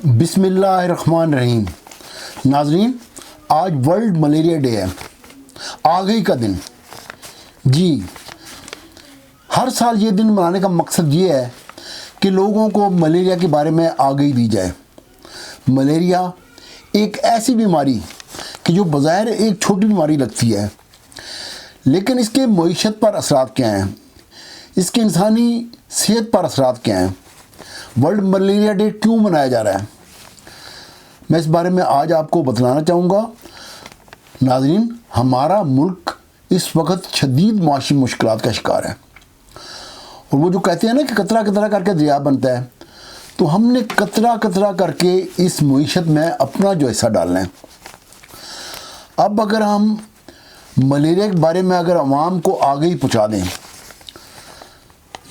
بسم اللہ الرحمن الرحیم۔ ناظرین، آج ورلڈ ملیریا ڈے ہے، آگہی کا دن۔ جی، ہر سال یہ دن منانے کا مقصد یہ ہے کہ لوگوں کو ملیریا کے بارے میں آگہی دی جائے۔ ملیریا ایک ایسی بیماری کہ جو بظاہر ایک چھوٹی بیماری لگتی ہے، لیکن اس کے معیشت پر اثرات کیا ہیں، اس کے انسانی صحت پر اثرات کیا ہیں، ورلڈ ملیریا ڈے کیوں منایا جا رہا ہے، میں اس بارے میں آج آپ کو بتلانا چاہوں گا۔ ناظرین، ہمارا ملک اس وقت شدید معاشی مشکلات کا شکار ہے، اور وہ جو کہتے ہیں نا کہ قطرہ قطرہ کر کے دریا بنتا ہے، تو ہم نے قطرہ قطرہ کر کے اس معیشت میں اپنا جو حصہ ڈالنا ہے۔ اب اگر ہم ملیریا کے بارے میں اگر عوام کو آگہی پہنچا دیں،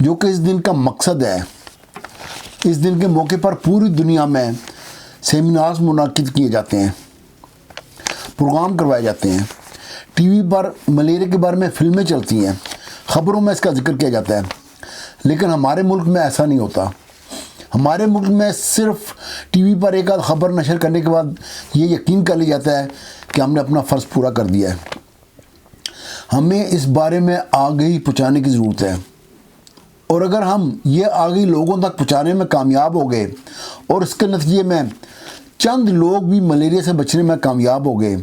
جو کہ اس دن کا مقصد ہے، اس دن کے موقع پر پوری دنیا میں سیمینارز منعقد کیے جاتے ہیں، پروگرام کروائے جاتے ہیں، ٹی وی پر ملیریا کے بارے میں فلمیں چلتی ہیں، خبروں میں اس کا ذکر کیا جاتا ہے، لیکن ہمارے ملک میں ایسا نہیں ہوتا۔ ہمارے ملک میں صرف ٹی وی پر ایک آدھ خبر نشر کرنے کے بعد یہ یقین کر لیا جاتا ہے کہ ہم نے اپنا فرض پورا کر دیا ہے۔ ہمیں اس بارے میں آگہی پہنچانے کی ضرورت ہے، اور اگر ہم یہ آگہی لوگوں تک پہنچانے میں کامیاب ہو گئے اور اس کے نتیجے میں چند لوگ بھی ملیریا سے بچنے میں کامیاب ہو گئے،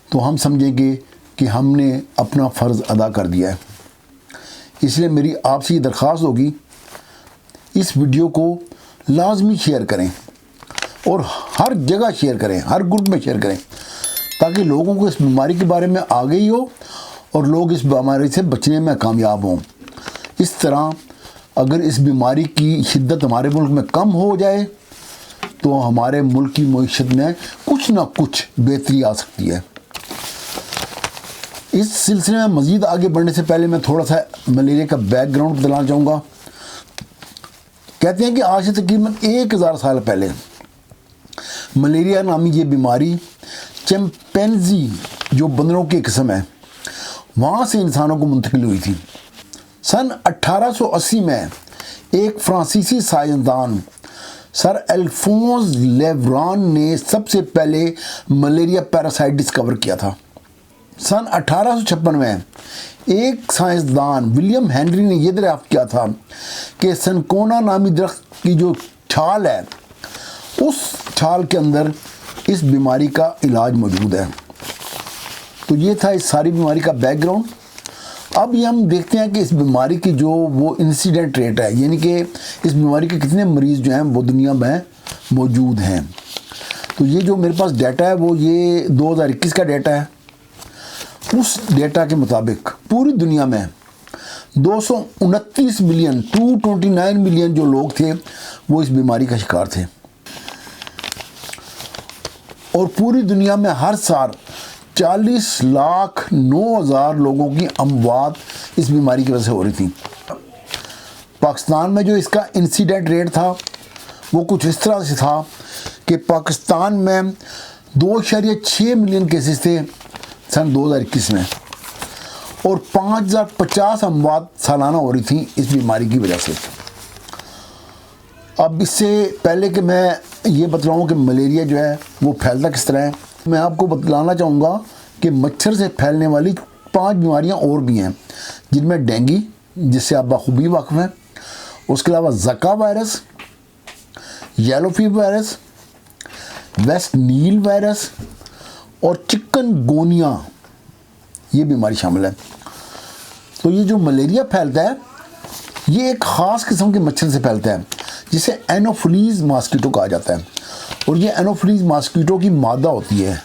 تو ہم سمجھیں گے کہ ہم نے اپنا فرض ادا کر دیا ہے۔ اس لیے میری آپ سے یہ درخواست ہوگی، اس ویڈیو کو لازمی شیئر کریں، اور ہر جگہ شیئر کریں، ہر گروپ میں شیئر کریں، تاکہ لوگوں کو اس بیماری کے بارے میں آگہی ہو اور لوگ اس بیماری سے بچنے میں کامیاب ہوں۔ اس طرح اگر اس بیماری کی شدت ہمارے ملک میں کم ہو جائے تو ہمارے ملک کی معیشت میں کچھ نہ کچھ بہتری آ سکتی ہے۔ اس سلسلے میں مزید آگے بڑھنے سے پہلے میں تھوڑا سا ملیریا کا بیک گراؤنڈ بتلانا چاہوں گا۔ کہتے ہیں کہ آج سے تقریباً 1000 سال پہلے ملیریا نامی یہ بیماری چمپینزی، جو بندروں کی قسم ہے، وہاں سے انسانوں کو منتقل ہوئی تھی۔ سن 1880 میں ایک فرانسیسی سائنسدان سر الفونس لیوران نے سب سے پہلے ملیریا پیراسائٹ ڈسکور کیا تھا۔ سن 1856 میں ایک سائنسدان ولیم ہینری نے یہ دریافت کیا تھا کہ سنکونا نامی درخت کی جو چھال ہے، اس چھال کے اندر اس بیماری کا علاج موجود ہے۔ تو یہ تھا اس ساری بیماری کا بیک گراؤنڈ۔ اب یہ ہم دیکھتے ہیں کہ اس بیماری کی جو وہ انسیڈنٹ ریٹ ہے، یعنی کہ اس بیماری کے کتنے مریض جو ہیں وہ دنیا میں موجود ہیں۔ تو یہ جو میرے پاس ڈیٹا ہے وہ یہ 2021 کا ڈیٹا ہے۔ اس ڈیٹا کے مطابق پوری دنیا میں 229 ملین 229 ملین جو لوگ تھے وہ اس بیماری کا شکار تھے، اور پوری دنیا میں ہر سال 40,09,000 لوگوں کی اموات اس بیماری کی وجہ سے ہو رہی تھیں۔ پاکستان میں جو اس کا انسیڈنٹ ریٹ تھا وہ کچھ اس طرح سے تھا کہ پاکستان میں 2.6 ملین کیسز تھے سن 2021 میں، اور 5050 اموات سالانہ ہو رہی تھیں اس بیماری کی وجہ سے۔ اب اس سے پہلے کہ میں یہ بتلاؤں کہ ملیریا جو ہے وہ پھیلتا کس طرح ہے، میں آپ کو بتلانا چاہوں گا کہ مچھر سے پھیلنے والی 5 بیماریاں اور بھی ہیں، جن میں ڈینگی، جس سے آپ بخوبی واقف ہیں، اس کے علاوہ Zika virus, yellow fever virus, west Nile virus اور چکن گونیا، یہ بیماری شامل ہے۔ تو یہ جو ملیریا پھیلتا ہے یہ ایک خاص قسم کے مچھر سے پھیلتا ہے، جسے اینوفلیز ماسکیٹو کہا جاتا ہے، اور یہ اینوفلیز ماسکیٹو کی مادہ ہوتی ہے۔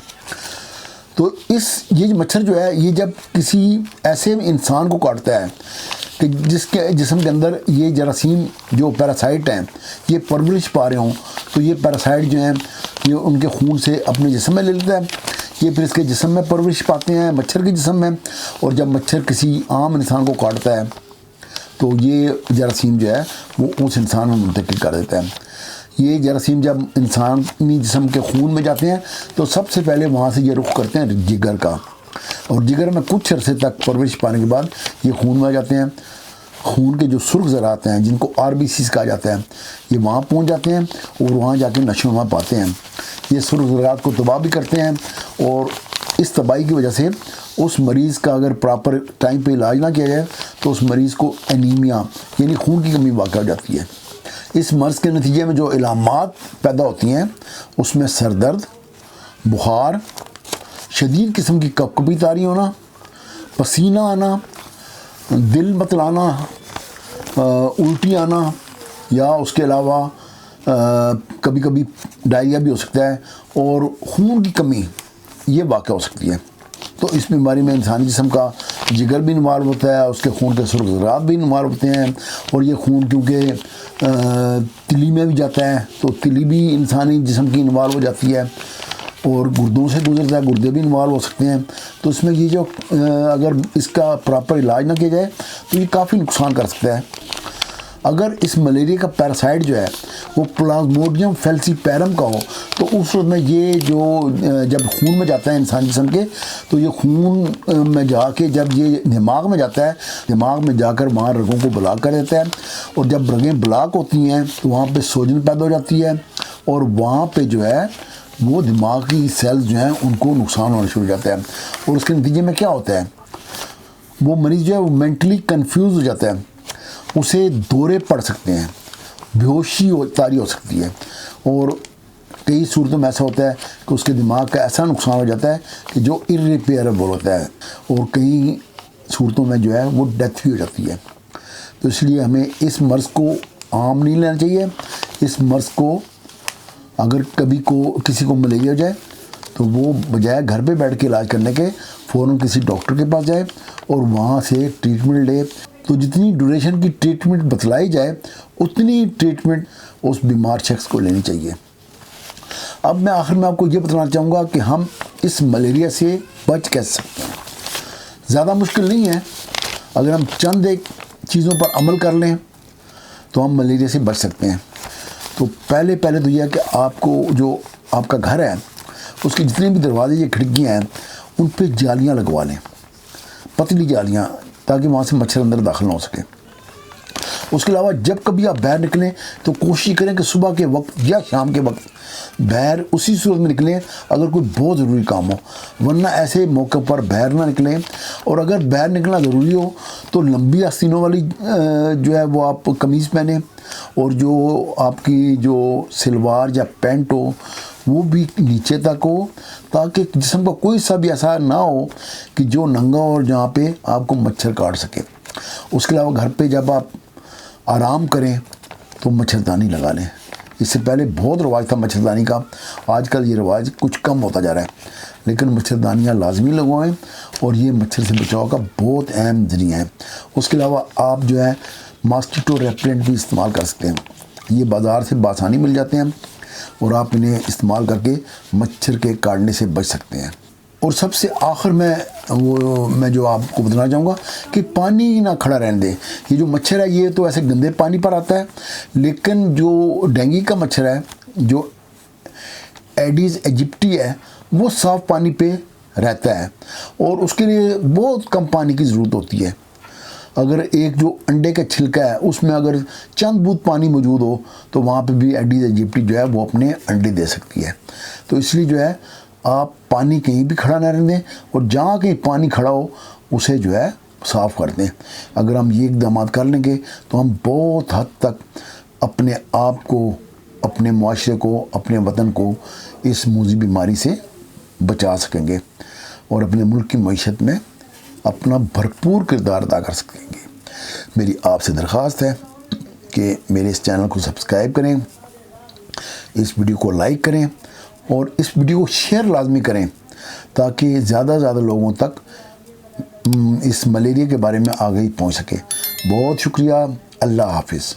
تو یہ مچھر جو ہے یہ جب کسی ایسے انسان کو کاٹتا ہے کہ جس کے جسم کے اندر یہ جراثیم جو پیراسائٹ ہیں یہ پرورش پا رہے ہوں، تو یہ پیراسائٹ جو ہیں یہ ان کے خون سے اپنے جسم میں لے لیتا ہے، یہ پھر اس کے جسم میں پرورش پاتے ہیں مچھر کے جسم میں، اور جب مچھر کسی عام انسان کو کاٹتا ہے تو یہ جراثیم جو ہے وہ اس انسان میں منتقل کر دیتا ہے۔ یہ جراثیم جب انسانی جسم کے خون میں جاتے ہیں تو سب سے پہلے وہاں سے یہ رخ کرتے ہیں جگر کا، اور جگر میں کچھ عرصے تک پرورش پانے کے بعد یہ خون میں آ جاتے ہیں، خون کے جو سرخ ذرات ہیں جن کو RBCs کہا جاتا ہے یہ وہاں پہنچ جاتے ہیں اور وہاں جا کے نشو و نما پاتے ہیں. یہ سرخ ذرات کو تباہ بھی کرتے ہیں اور اس تباہی کی وجہ سے اس مریض کا اگر پراپر ٹائم پہ علاج نہ کیا جائے تو اس مریض کو انیمیا یعنی خون کی کمی واقع ہو جاتی ہے. اس مرض کے نتیجے میں جو علامات پیدا ہوتی ہیں اس میں سر درد، بخار، شدید قسم کی کپکپی طاری ہونا، پسینہ آنا، دل بتلانا، الٹی آنا، یا اس کے علاوہ کبھی کبھی ڈائریا بھی ہو سکتا ہے اور خون کی کمی یہ واقع ہو سکتی ہے. تو اس بیماری میں انسانی جسم کا جگر بھی انوالو ہوتا ہے، اس کے خون کے سرخ ذرات بھی انوالو ہوتے ہیں اور یہ خون کیونکہ تلی میں بھی جاتا ہے تو تلی بھی انسانی جسم کی انوالو ہو جاتی ہے اور گردوں سے گزرتا ہے، گردے بھی انوالو ہو سکتے ہیں. تو اس میں یہ جو اگر اس کا پراپر علاج نہ کیا جائے تو یہ کافی نقصان کر سکتا ہے. اگر اس ملیریا کا پیراسائٹ جو ہے وہ پلازموڈیم فیلسیپیرم کا ہو تو اس وقت میں یہ جو جب خون میں جاتا ہے انسان جسم کے تو یہ خون میں جا کے جب یہ دماغ میں جاتا ہے، دماغ میں جا کر وہاں رگوں کو بلاک کر دیتا ہے اور جب رگیں بلاک ہوتی ہیں تو وہاں پہ سوجن پیدا ہو جاتی ہے اور وہاں پہ جو ہے وہ دماغی سیلز جو ہیں ان کو نقصان ہونا شروع ہو جاتا ہے اور اس کے نتیجے میں کیا ہوتا ہے وہ مریض جو ہے وہ مینٹلی کنفیوز ہو جاتا ہے، اسے دورے پڑ سکتے ہیں، بیہوشی طاری ہو سکتی ہے اور کئی صورتوں میں ایسا ہوتا ہے کہ اس کے دماغ کا ایسا نقصان ہو جاتا ہے کہ جو irreparable ہوتا ہے اور کئی صورتوں میں جو ہے وہ ڈیتھ بھی ہو جاتی ہے. تو اس لیے ہمیں اس مرض کو عام نہیں لینا چاہیے. اس مرض کو اگر کبھی کسی کو ملیریا ہو جائے تو وہ بجائے گھر پہ بیٹھ کے علاج کرنے کے فوراً کسی ڈاکٹر کے پاس جائے اور وہاں سے ٹریٹمنٹ لے. تو جتنی ڈیوریشن کی ٹریٹمنٹ بتلائی جائے اتنی ٹریٹمنٹ اس بیمار شخص کو لینی چاہیے. اب میں آخر میں آپ کو یہ بتانا چاہوں گا کہ ہم اس ملیریا سے بچ کیسے سکتے ہیں. زیادہ مشکل نہیں ہے، اگر ہم چند ایک چیزوں پر عمل کر لیں تو ہم ملیریا سے بچ سکتے ہیں. تو پہلے تو یہ ہے کہ آپ کو جو آپ کا گھر ہے اس کے جتنے بھی دروازے یا کھڑکیاں ہیں ان پہ جالیاں لگوا لیں، پتلی جالیاں، تاکہ وہاں سے مچھر اندر داخل نہ ہو سکے. اس کے علاوہ جب کبھی آپ باہر نکلیں تو کوشش کریں کہ صبح کے وقت یا شام کے وقت باہر اسی صورت میں نکلیں اگر کوئی بہت ضروری کام ہو، ورنہ ایسے موقع پر باہر نہ نکلیں. اور اگر باہر نکلنا ضروری ہو تو لمبی آستینوں والی جو ہے وہ آپ قمیض پہنیں اور جو آپ کی جو سلوار یا پینٹ ہو وہ بھی نیچے تک ہو تاکہ جسم کا کوئی سا بھی ایسا نہ ہو کہ جو ننگا اور جہاں پہ آپ کو مچھر کاٹ سکے. اس کے علاوہ گھر پہ جب آپ آرام کریں تو مچھردانی لگا لیں. اس سے پہلے بہت رواج تھا مچھردانی کا، آج کل یہ رواج کچھ کم ہوتا جا رہا ہے، لیکن مچھردانیاں لازمی لگوائیں اور یہ مچھر سے بچاؤ کا بہت اہم ذریعہ ہے. اس کے علاوہ آپ جو ہے ماسکیٹو ریپلنٹ بھی استعمال کر سکتے ہیں. یہ بازار سے بآسانی مل جاتے ہیں اور آپ انہیں استعمال کر کے مچھر کے کاٹنے سے بچ سکتے ہیں. اور سب سے آخر میں جو آپ کو بتانا چاہوں گا کہ پانی نہ کھڑا رہنے دیں. یہ جو مچھر ہے یہ تو ایسے گندے پانی پر آتا ہے، لیکن جو ڈینگی کا مچھر ہے جو ایڈیز ایجپٹی ہے وہ صاف پانی پہ رہتا ہے اور اس کے لیے بہت کم پانی کی ضرورت ہوتی ہے. اگر ایک جو انڈے کا چھلکا ہے اس میں اگر چند بوند پانی موجود ہو تو وہاں پہ بھی ایڈیز ایجپٹی جو ہے وہ اپنے انڈے دے سکتی ہے. تو اس لیے جو ہے آپ پانی کہیں بھی کھڑا نہ رہنے دیں اور جہاں کہیں پانی کھڑا ہو اسے جو ہے صاف کر دیں. اگر ہم یہ اقدامات کر لیں گے تو ہم بہت حد تک اپنے آپ کو، اپنے معاشرے کو، اپنے وطن کو اس موذی بیماری سے بچا سکیں گے اور اپنے ملک کی معیشت میں اپنا بھرپور کردار ادا کر سکیں گے. میری آپ سے درخواست ہے کہ میرے اس چینل کو سبسکرائب کریں، اس ویڈیو کو لائک کریں اور اس ویڈیو کو شیئر لازمی کریں تاکہ زیادہ سے زیادہ لوگوں تک اس ملیریا کے بارے میں آگاہی پہنچ سکے. بہت شکریہ. اللہ حافظ.